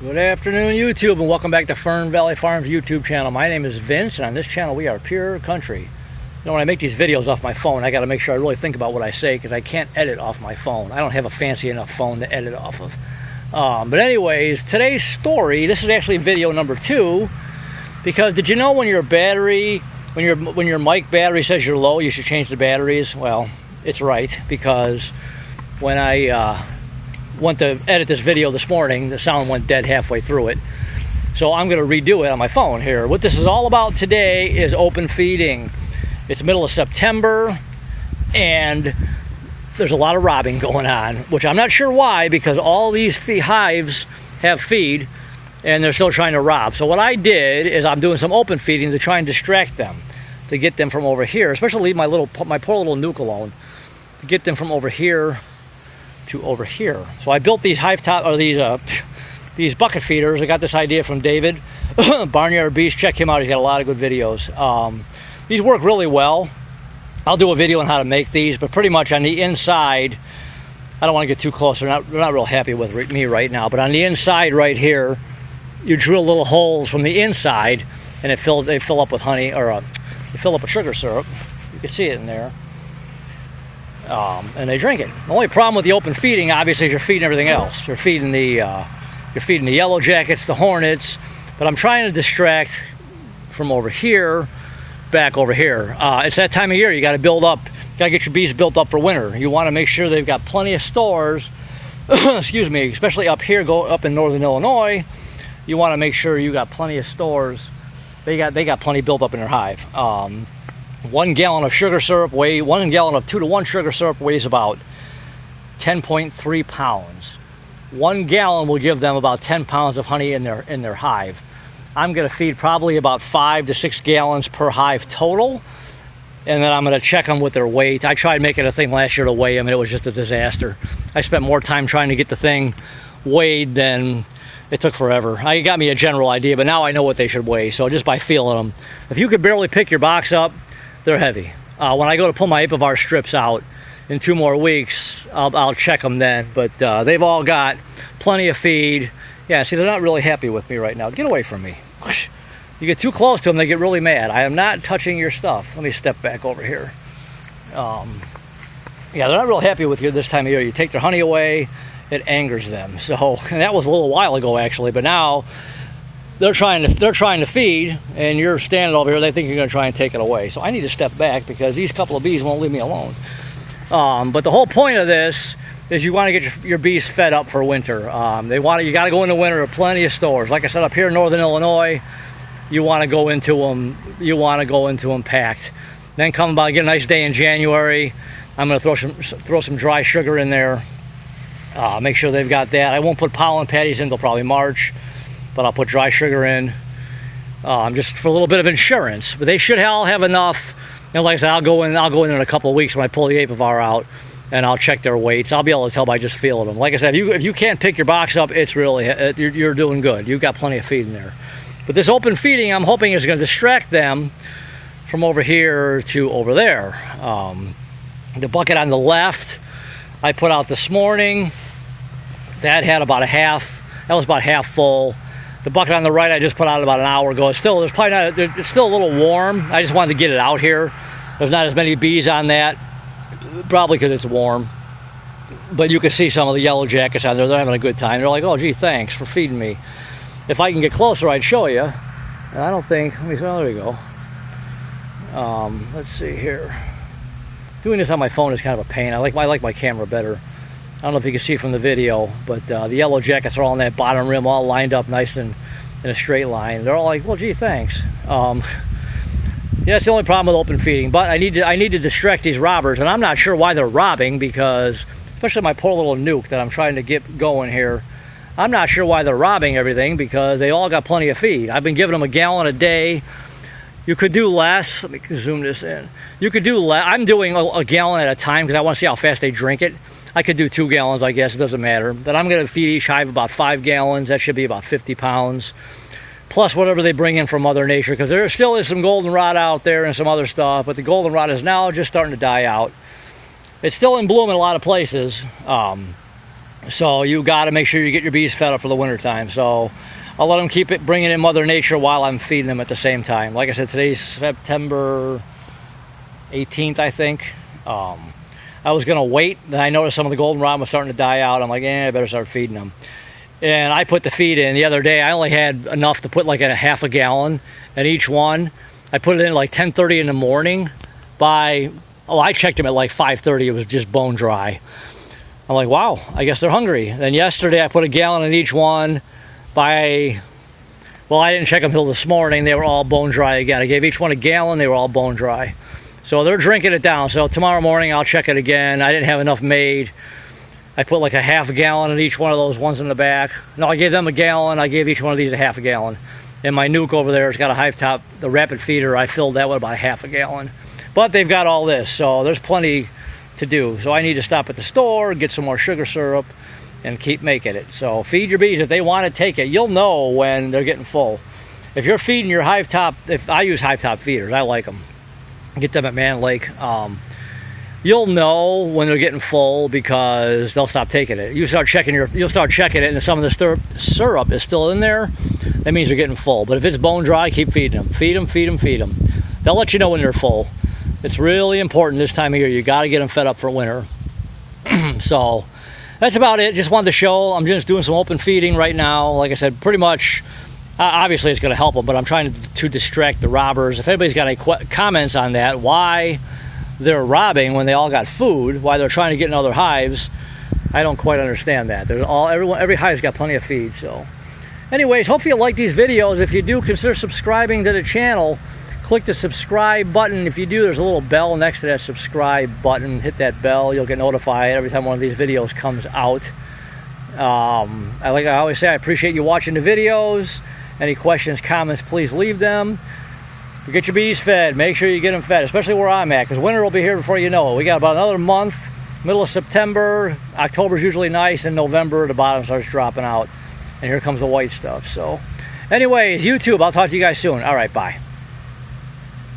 Good afternoon, YouTube, and welcome back to Fern Valley Farms YouTube channel. My name is Vince, and on this channel we are pure country. You know, when I make these videos off my phone, I got to make sure I really think about what I say because I can't edit off my phone. I don't have a fancy enough phone to edit off of. But anyways, today's story, this is actually video number 2, because did you know when your battery, when your mic battery says you're low, you should change the batteries? Well, it's right, because when I went to edit this video this morning, the sound went dead halfway through it. So I'm going to redo it on my phone here. What this is all about today is open feeding. It's middle of September, and there's a lot of robbing going on, which I'm not sure why, because all these hives have feed, and they're still trying to rob. So what I did is I'm doing some open feeding to try and distract them, to get them from over here, especially leave my poor little nuke alone, to get them from over here to over here. So I built these hive top, or these bucket feeders. I got this idea from David, Barnyard Beast. Check him out. He's got a lot of good videos. These work really well. I'll do a video on how to make these, but pretty much on the inside, I don't want to get too close. They're not real happy with me right now. But on the inside right here, you drill little holes from the inside, and they fill up with honey, or they fill up with sugar syrup. You can see it in there. And they drink it. The only problem with the open feeding, obviously, is you're feeding everything else. You're feeding the yellow jackets, the hornets, but I'm trying to distract from over here, back over here. It's that time of year. You got to build up. Got to get your bees built up for winter. You want to make sure they've got plenty of stores. Excuse me, especially up here, up in northern Illinois. You want to make sure you got plenty of stores. They got plenty built up in their hive. 1 gallon of sugar syrup 1 gallon of 2-to-1 sugar syrup weighs about 10.3 pounds. 1 gallon will give them about 10 pounds of honey in their hive. I'm going to feed probably about 5 to 6 gallons per hive total, and then I'm going to check them with their weight. I tried making a thing last year to weigh them, and it was just a disaster. I spent more time trying to get the thing weighed than it took forever. I got me a general idea, but now I know what they should weigh, so just by feeling them. If you could barely pick your box up, they're heavy. When I go to pull my Apivar strips out in 2 more weeks, I'll check them then. But they've all got plenty of feed. Yeah, see, they're not really happy with me right now. Get away from me. You get too close to them, they get really mad. I am not touching your stuff. Let me step back over here. Yeah, they're not real happy with you this time of year. You take their honey away, it angers them. So, and that was a little while ago, actually. But now they're trying to feed, and you're standing over here. They think you're going to try and take it away. So I need to step back because these couple of bees won't leave me alone. But the whole point of this is you want to get your bees fed up for winter. You got to go into winter with plenty of stores. Like I said, up here in northern Illinois, you want to go into them. You want to go into them packed. Then get a nice day in January. I'm going to throw some dry sugar in there. Make sure they've got that. I won't put pollen patties in until probably March, but I'll put dry sugar in, just for a little bit of insurance. But they should all have enough. And like I said, I'll go in a couple of weeks when I pull the Apivar out, and I'll check their weights. I'll be able to tell by just feeling them. Like I said, if you can't pick your box up, it's really you're doing good. You've got plenty of feed in there. But this open feeding, I'm hoping, is going to distract them from over here to over there. The bucket on the left, I put out this morning. That had about That was about half full. The bucket on the right I just put out about an hour ago. It's still a little warm. I just wanted to get it out here. There's not as many bees on that, probably because it's warm. But you can see some of the yellow jackets on there. They're having a good time. They're like, "Oh, gee, thanks for feeding me." If I can get closer, I'd show you. And I don't think. Oh, there you go. Let's see here. Doing this on my phone is kind of a pain. I like my camera better. I don't know if you can see from the video, but the yellow jackets are all on that bottom rim, all lined up nice and in a straight line. They're all like, "Well, gee, thanks." Yeah, it's the only problem with open feeding. But I need to distract these robbers, and I'm not sure why they're robbing, because especially my poor little nuke that I'm trying to get going here. I'm not sure why they're robbing everything, because they all got plenty of feed. I've been giving them a gallon a day. You could do less. Let me zoom this in. You could do less. I'm doing a gallon at a time because I want to see how fast they drink it. I could do 2 gallons, I guess. It doesn't matter. But I'm going to feed each hive about 5 gallons. That should be about 50 pounds. Plus whatever they bring in from Mother Nature. Because there still is some goldenrod out there and some other stuff. But the goldenrod is now just starting to die out. It's still in bloom in a lot of places. So you got to make sure you get your bees fed up for the winter time. So I'll let them keep it, bringing in Mother Nature while I'm feeding them at the same time. Like I said, today's September 18th, I think. I was going to wait, then I noticed some of the goldenrod was starting to die out. I'm like, I better start feeding them. And I put the feed in the other day. I only had enough to put like a half a gallon in each one. I put it in like 10:30 in the morning. I checked them at like 5:30. It was just bone dry. I'm like, wow, I guess they're hungry. Then yesterday I put a gallon in each one. I didn't check them until this morning. They were all bone dry again. I gave each one a gallon. They were all bone dry. So they're drinking it down. So tomorrow morning I'll check it again. I didn't have enough made. I put like a half a gallon in each one of those ones in the back. No, I gave them a gallon. I gave each one of these a half a gallon. And my nuke over there has got a hive top, the rapid feeder. I filled that with about a half a gallon. But they've got all this, so there's plenty to do. So I need to stop at the store, get some more sugar syrup, and keep making it. So feed your bees. If they want to take it, you'll know when they're getting full. If you're feeding your hive top, if I use hive top feeders, I like them. Get them at Man Lake. You'll know when they're getting full because they'll stop taking it. You'll start checking it, and if some of the syrup is still in there, that means they're getting full. But if it's bone dry, keep feeding them. Feed them, feed them, feed them. They'll let you know when they're full. It's really important this time of year. You got to get them fed up for winter. So that's about it. Just wanted to show. I'm just doing some open feeding right now. Like I said, pretty much. Obviously, it's going to help them, but I'm trying to distract the robbers. If anybody's got any comments on that, why they're robbing when they all got food, why they're trying to get in other hives, I don't quite understand that. Every hive's got plenty of feed. So, anyways, hopefully you like these videos. If you do, consider subscribing to the channel. Click the subscribe button. If you do, there's a little bell next to that subscribe button. Hit that bell. You'll get notified every time one of these videos comes out. Like I always say, I appreciate you watching the videos. Any questions, comments, please leave them. You get your bees fed. Make sure you get them fed, especially where I'm at, because winter will be here before you know it. We got about another month, middle of September. October's usually nice, and November, the bottom starts dropping out. And here comes the white stuff. So, anyways, YouTube, I'll talk to you guys soon. All right, bye.